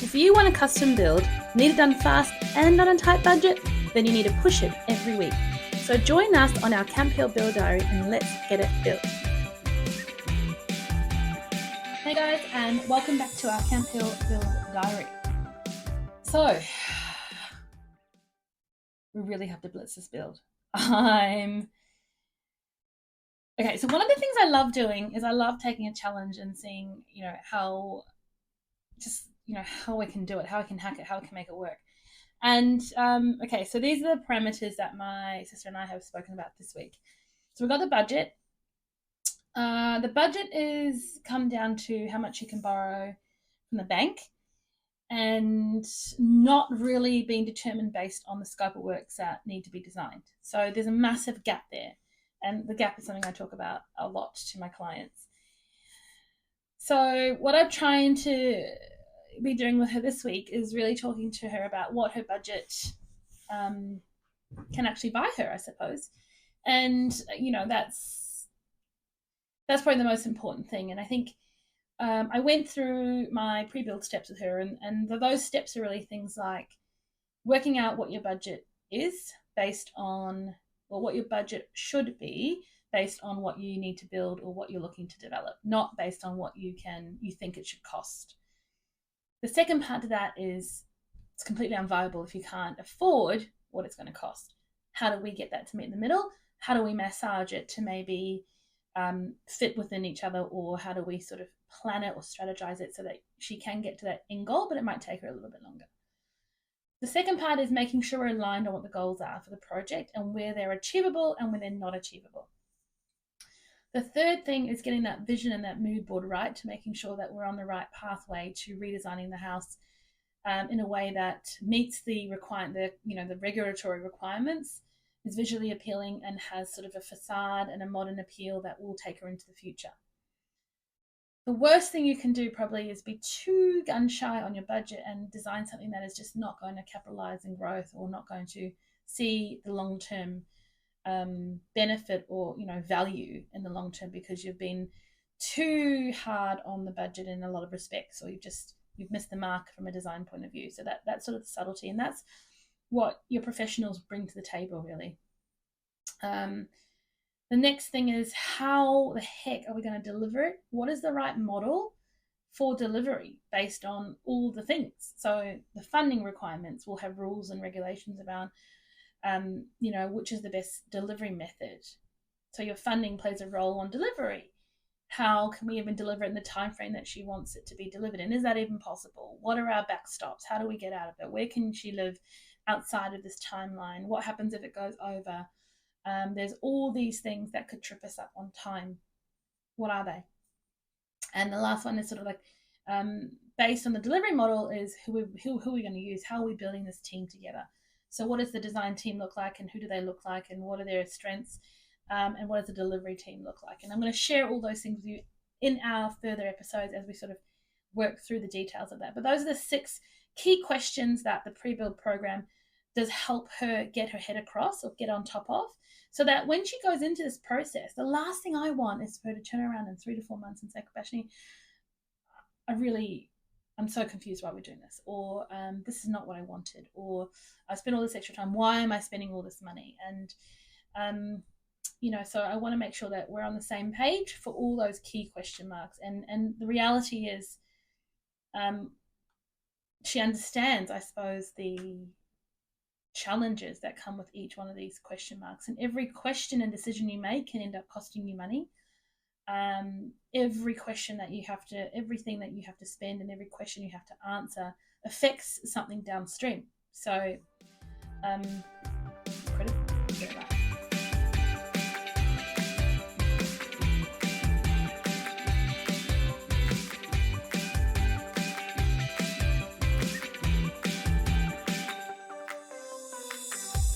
If you want a custom build, need it done fast and on a tight budget, then you need to push it every week. So join us on our Camphill Build Diary and let's get it built. Hey guys, and welcome back to our Camphill Build Diary. So, we really have to blitz this build. Okay, so one of the things I love doing is I love taking a challenge and seeing, how we can do it, how we can hack it, how we can make it work. And okay, so these are the parameters that my sister and I have spoken about this week. So we've got the budget. The budget is come down to how much you can borrow from the bank and not really being determined based on the scope of works that need to be designed. So there's a massive gap there. And the gap is something I talk about a lot to my clients. So what I'm trying to be doing with her this week is really talking to her about what her budget can actually buy her, I suppose. And, that's probably the most important thing. And I think I went through my pre-build steps with her, and those steps are really things like working out what your budget is based on, or what your budget should be based on what you need to build or what you're looking to develop, not based on what you think it should cost. The second part of that is it's completely unviable if you can't afford what it's going to cost. How do we get that to meet in the middle? How do we massage it to maybe fit within each other, or how do we sort of plan it or strategize it so that she can get to that end goal, but it might take her a little bit longer. The second part is making sure we're aligned on what the goals are for the project and where they're achievable and where they're not achievable. The third thing is getting that vision and that mood board right, to making sure that we're on the right pathway to redesigning the house in a way that meets the regulatory requirements, is visually appealing and has sort of a facade and a modern appeal that will take her into the future. The worst thing you can do probably is be too gun shy on your budget and design something that is just not going to capitalize in growth, or not going to see the long-term benefit or value in the long term, because you've been too hard on the budget in a lot of respects, or you've missed the mark from a design point of view. So that's sort of the subtlety, and that's what your professionals bring to the table, really. The next thing is, how the heck are we going to deliver it? What is the right model for delivery based on all the things? So the funding requirements will have rules and regulations around which is the best delivery method. So your funding plays a role on delivery. How can we even deliver it in the time frame that she wants it to be delivered in? Is that even possible? What are our backstops? How do we get out of it? Where can she live outside of this timeline? What happens if it goes over? There's all these things that could trip us up on time. What are they? And the last one is sort of like, based on the delivery model, is who are we going to use? How are we building this team together? So what does the design team look like, and who do they look like, and what are their strengths, and what does the delivery team look like? And I'm going to share all those things with you in our further episodes as we sort of work through the details of that. But those are the 6 key questions that the pre-build program does help her get her head across, or get on top of, so that when she goes into this process, the last thing I want is for her to turn around in 3 to 4 months and say, Bashni, I'm so confused why we're doing this, or this is not what I wanted, or I spent all this extra time. Why am I spending all this money? And, so I want to make sure that we're on the same page for all those key question marks. And the reality is she understands, I suppose, the challenges that come with each one of these question marks. And every question and decision you make can end up costing you money. Everything that you have to spend, and every question you have to answer affects something downstream. So, critical.